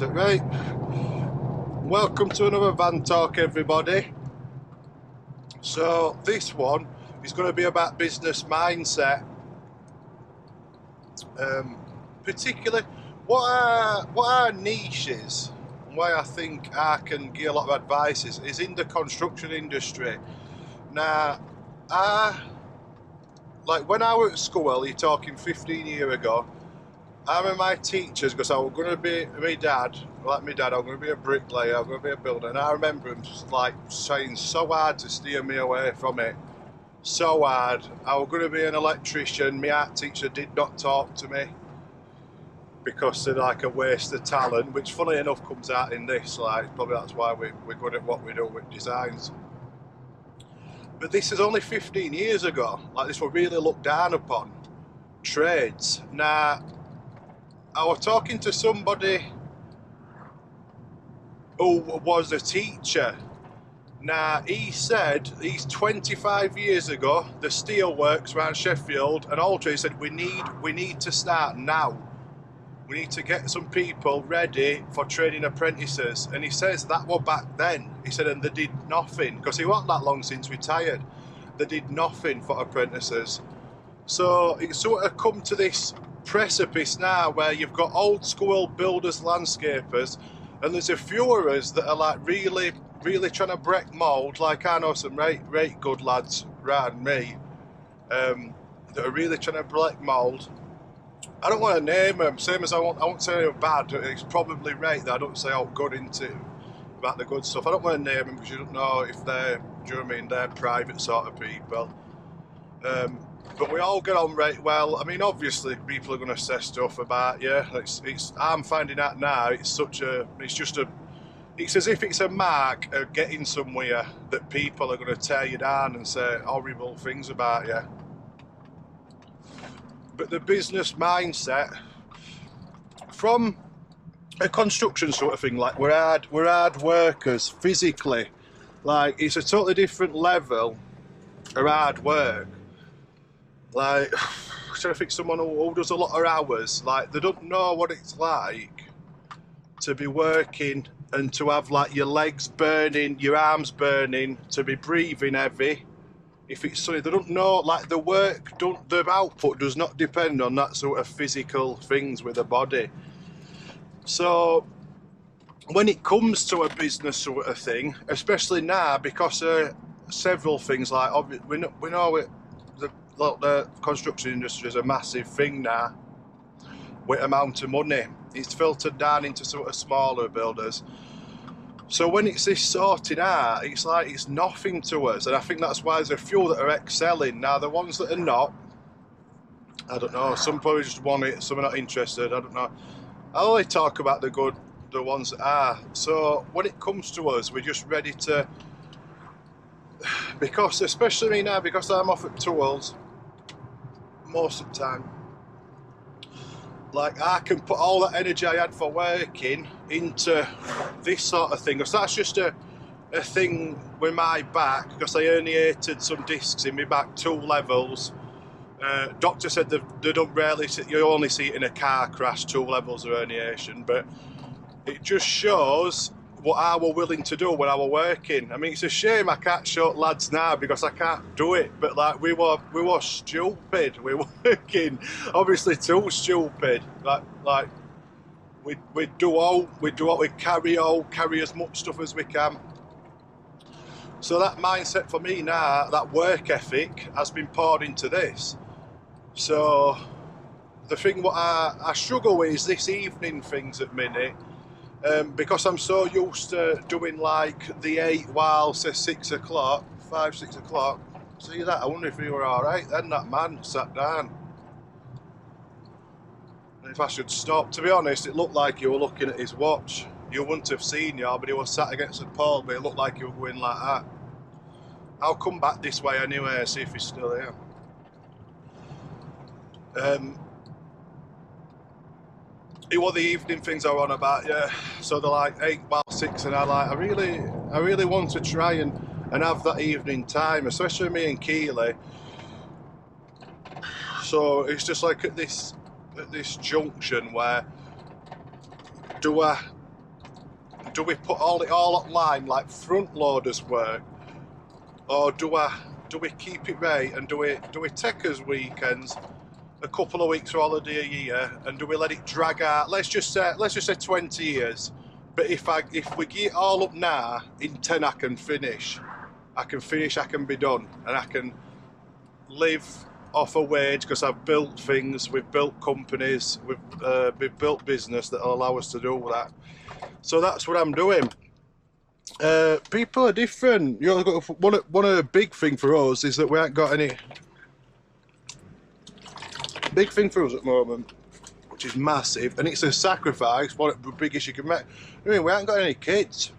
So, right, welcome to another Van Talk, everybody. So this one is going to be about business mindset, particularly what our niche is, and why I think I can give a lot of advice is in the construction industry. Now, like when I was at school, you're talking 15 years ago, I remember my teachers, because I was going to be, my dad, I'm going to be a bricklayer, I'm going to be a builder, and I remember him just like trying so hard to steer me away from it. So hard. I was going to be an electrician. My art teacher did not talk to me because they're like a waste of talent, which funny enough comes out in this, like probably that's why we're good at what we do with designs. But this is only 15 years ago, like this was really looked down upon, trades. Now, I was talking to somebody who was a teacher. Now, he said, he's 25 years ago, the steelworks around Sheffield and Alder, he said, we need to start now. We need to get some people ready for training apprentices. And he says that was back then. He said, and they did nothing, because he wasn't that long since retired. They did nothing for apprentices. So it's sort of come to this precipice now where you've got old school builders, landscapers, and there's a few of us that are like really trying to break mould. Like I know some right good lads around me that are really trying to break mould. I don't want to name them, same as I won't say they're bad. It's probably right that I don't say oh good into about the good stuff. I don't want to name them because you don't know if they're, do you know what I mean, they're private sort of people. But we all get on right well. I mean, obviously people are going to say stuff about you. I'm finding out now. It's as if it's a mark of getting somewhere that people are going to tear you down and say horrible things about you. But the business mindset from a construction sort of thing, like we're hard workers physically. Like it's a totally different level of hard work. Like, I'm trying to think someone who does a lot of hours, like they don't know what it's like to be working and to have like your legs burning, your arms burning, to be breathing heavy. If it's sunny, they don't know, like the output does not depend on that sort of physical things with the body. So when it comes to a business sort of thing, especially now, because several things like, we know it, the construction industry is a massive thing now with amount of money. It's filtered down into sort of smaller builders. So when it's this sorted out, it's like it's nothing to us, and I think that's why there's a few that are excelling. Now the ones that are not, I don't know, some probably just want it, some are not interested, I don't know. I only talk about the good, the ones that are. So when it comes to us, we're just ready to, because especially me now, because I'm off at tools most of the time, like I can put all that energy I had for working into this sort of thing, because that's just a thing with my back, because I herniated some discs in my back, 2 levels. Doctor said they don't rarely see, you only see it in a car crash, 2 levels of herniation, but it just shows what I were willing to do when I were working. I mean, it's a shame I can't show lads now because I can't do it, but like we were stupid. We were working, obviously too stupid. Like we carry as much stuff as we can. So that mindset for me now, that work ethic has been poured into this. So the thing what I struggle with is this evening things at minute. Because I'm so used to doing like the 8 while say 6 o'clock, 5, 6 o'clock. See that? I wonder if you were alright then, that man sat down. And if I should stop, to be honest, it looked like you were looking at his watch. You wouldn't have seen you, but he was sat against the pole, but it looked like you were going like that. I'll come back this way anyway and see if he's still here. It was the evening things I were on about, yeah. So they're like 8 while 6, and I really want to try and have that evening time, especially me and Keely. So it's just like at this junction where do I do we put all online like front loaders work, or do we keep it right and do we take us weekends, a couple of weeks holiday a year, and do we let it drag out? Let's just say 20 years. But if we get it all up now, in 10 I can finish. I can be done, and I can live off a wage because I've built things, we've built companies, we've built business that will allow us to do that. So that's what I'm doing. People are different. You know, one of the big thing for us is that we ain't got any. Big thing for us at the moment, which is massive, and it's a sacrifice, one of the biggest you can make. I mean, we haven't got any kids.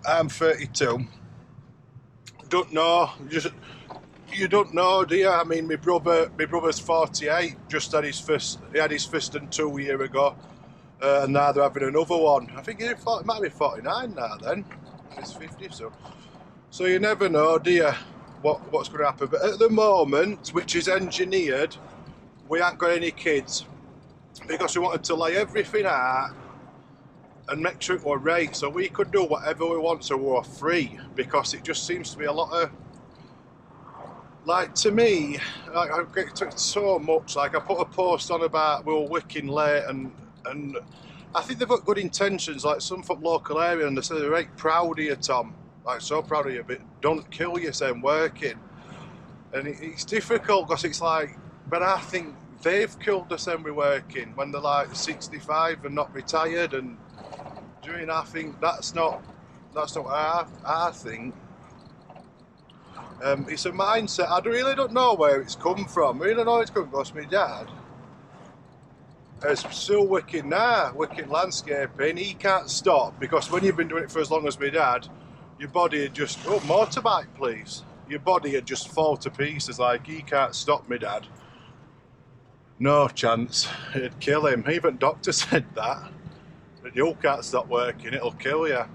I'm 32. Don't know. You don't know, do you? I mean, my brother's 48. Just had his first. He had his first and 2 years ago, and now they're having another one. I think he might be 49 now. Then he's 50. So you never know, do you? What's going to happen? But at the moment, which is engineered, we ain't got any kids because we wanted to lay everything out and make sure it was right, so we could do whatever we want, so we're free. Because it just seems to be a lot of, like, to me, like, I get so much. Like, I put a post on about we were working late, and I think they've got good intentions. Like, some from local area, and they say they're right proud of you, Tom. Like, so proud of you, but don't kill yourself working. And it's difficult because it's like, but I think they've killed us when we're working when they're like 65 and not retired. And doing, I think that's not what I think. It's a mindset. I really don't know where it's come from. I really don't know where it's come from because my dad is still working now, working landscaping. He can't stop because when you've been doing it for as long as my dad, your body would just, oh, motorbike please. Your body would just fall to pieces. Like, he can't stop me, Dad. No chance. It'd kill him. Even doctor said that. But you can't stop working, it'll kill you.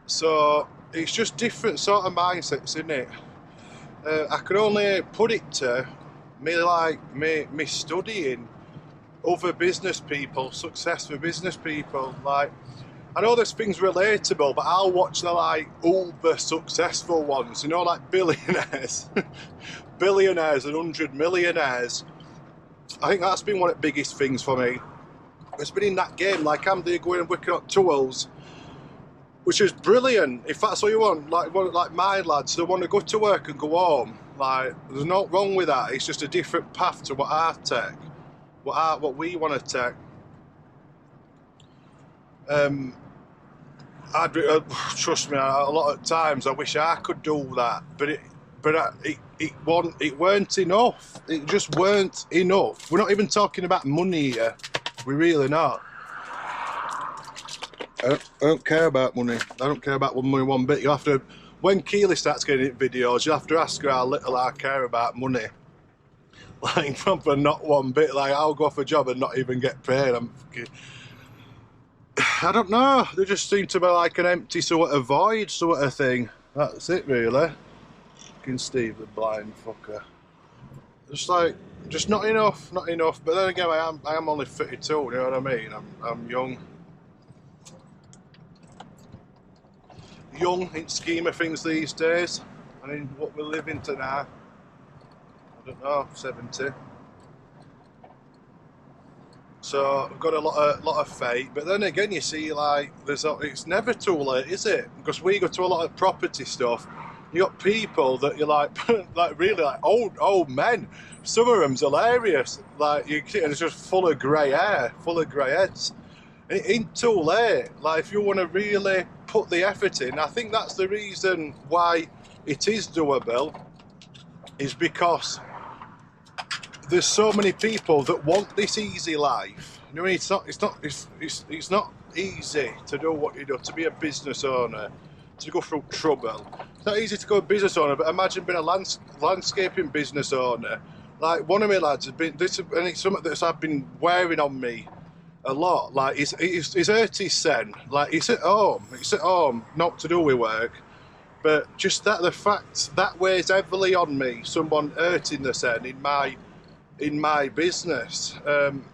So it's just different sort of mindsets, isn't it? I can only put it to me studying other business people, successful business people. Like, I know there's things relatable, but I'll watch the like uber successful ones, you know, like billionaires, billionaires and 100 millionaires. I think that's been one of the biggest things for me. It's been in that game, like I'm there going and working on tools, which is brilliant. If that's what you want, like my lads, they want to go to work and go home. Like, there's no wrong with that. It's just a different path to what I take. What we want to take. Trust me, a lot of times I wish I could do that, but it weren't enough. It just weren't enough. We're not even talking about money here. We're really not. I don't care about money. I don't care about money one bit. You have to, when Keely starts getting it videos, you have to ask her how little I care about money. Like, proper not one bit. Like, I'll go for a job and not even get paid. I don't know. They just seem to be like an empty sort of void sort of thing. That's it, really. Fucking Steve the blind fucker. Just not enough, not enough. But then again, I am only 32. You know what I mean? I'm young. Young in scheme of things these days. I mean, what we're living to now. I don't know, 70. So I've got a lot of faith, but then again, you see, like, it's never too late, is it? Because we go to a lot of property stuff. You got people that you're like, like really like old men. Some of them's hilarious. Like, and it's just full of grey hair, full of grey heads. It ain't too late. Like, if you want to really put the effort in, I think that's the reason why it is doable. Is because there's so many people that want this easy life. You know, it's not easy to do what you do, to be a business owner, to go through trouble. It's not easy to go a business owner, but imagine being a landscaping business owner. Like, one of my lads has been this, and it's something that I've been wearing on me a lot. Like, he's hurt his son. Like, he's at home, not to do with work. But just that, the fact that weighs heavily on me, someone hurting the son in my in my business.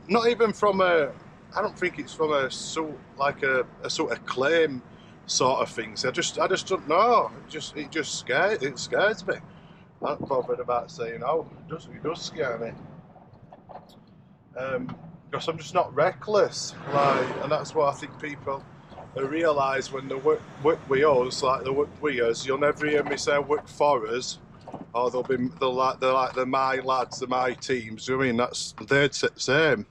Not even from a, I don't think it's from a sort of claim sort of thing. So I just don't know. It just scares me. I'm not bothered about saying, oh, it does scare me. Because I'm just not reckless, and that's what I think people realise when they work with us, like they work with us. You'll never hear me say work for us, or they're like my lads, they're my teams. Do you know what I mean? They're the same.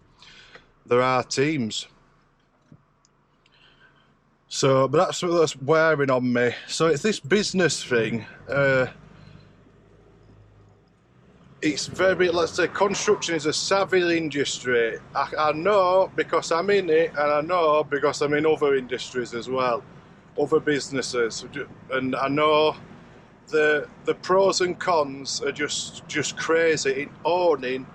They're our teams. So, but that's what's wearing on me. So it's this business thing. It's very, let's say, construction is a savvy industry. I know because I'm in it, and I know because I'm in other industries as well, other businesses, and I know the pros and cons are just crazy in owning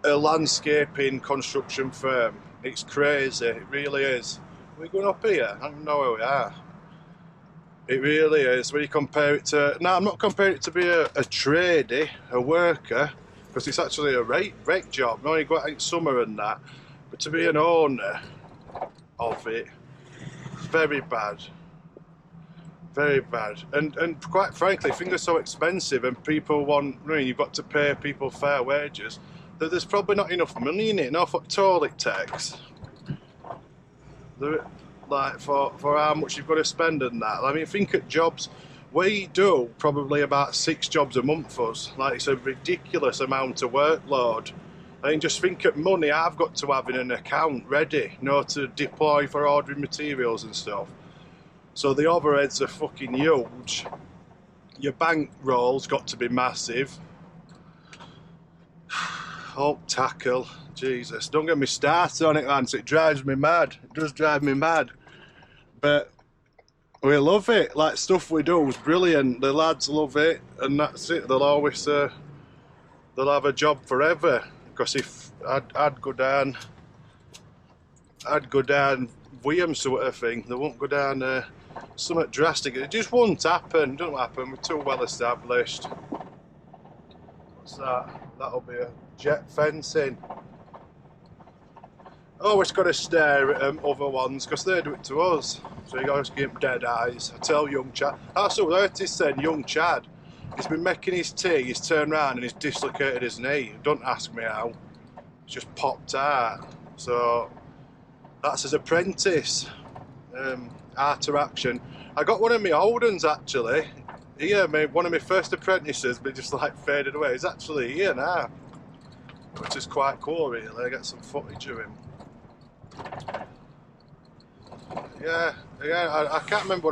a landscaping construction firm. It's crazy, it really is. Are we going up here? I don't know where we are. It really is. When you compare it to, no, I'm not comparing it to be a tradie, a worker, because it's actually a rake job. No, you go out in summer and that, but to be an owner of it, it's very bad. Very bad. And quite frankly, things are so expensive, and people want, I mean, you've got to pay people fair wages, that there's probably not enough money in it, enough what toll it takes. Like for how much you've got to spend and that. I mean, think at jobs. We do probably about 6 jobs a month for us. Like, it's a ridiculous amount of workload. I mean, just think at money I've got to have in an account ready, you know, to deploy for ordering materials and stuff. So the overheads are fucking huge. Your bankroll's got to be massive. Oh, tackle. Jesus, don't get me started on it, man. It drives me mad. It does drive me mad. But we love it. Like, stuff we do is brilliant. The lads love it, and that's it. They'll always they'll have a job forever. Because if I'd go down William sort of thing. They won't go down something drastic. It just won't happen. It don't happen. We're too well established. What's that? That'll be a jet fencing. Always got to stare at other ones because they do it to us. So you always give them dead eyes. I tell young Chad. That's what Curtis said, young Chad. He's been making his tea, he's turned around and he's dislocated his knee. Don't ask me how. It's just popped out. So that's his apprentice. Art of action. I got one of my old ones actually. Here, one of my first apprentices, but just like faded away. He's actually here now, which is quite cool, really. I get some footage of him. Yeah. I can't remember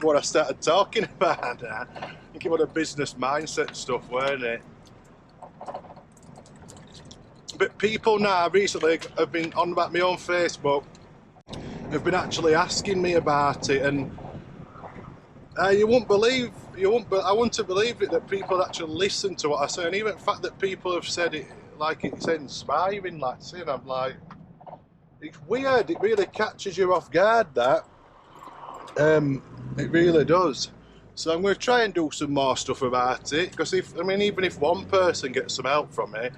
what I started talking about now. I think it was a business mindset stuff, weren't it? But people now recently have been on about me on Facebook. Have been actually asking me about it, and I wouldn't believe it that people actually listen to what I say, and even the fact that people have said it like it's inspiring, like saying, I'm like, it's weird. It really catches you off guard. That it really does. So I'm going to try and do some more stuff about it, because even if one person gets some help from it,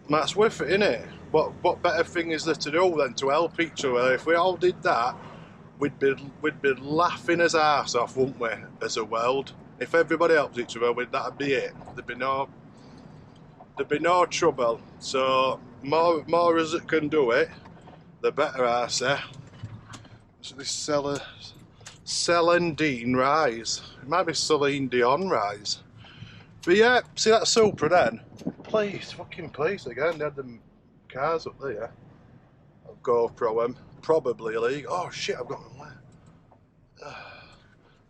that's worth it, innit? What better thing is there to do than to help each other? If we all did that, we'd be laughing as arse off, wouldn't we, as a world? If everybody helped each other, that'd be it. There'd be no trouble. So more as it can do it, the better, I say. So this Celine Dion rise. It might be Celine Dion rise. But yeah, see that Supra then? Please, fucking please again. They had them cars up there. I'll GoPro them. Probably illegal. Oh shit, I've got the wrong way.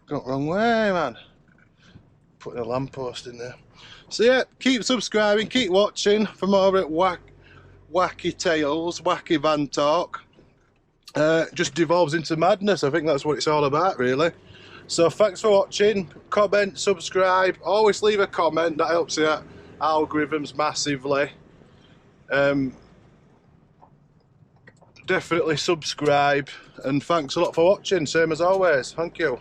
Got the wrong way, man. Putting a lamppost in there. So yeah, keep subscribing, keep watching for more at Wacky Tales, Wacky VANTALK. Just devolves into madness. I think that's what it's all about, really. So thanks for watching. Comment, subscribe. Always leave a comment. That helps the algorithms massively. Definitely subscribe. And thanks a lot for watching. Same as always. Thank you.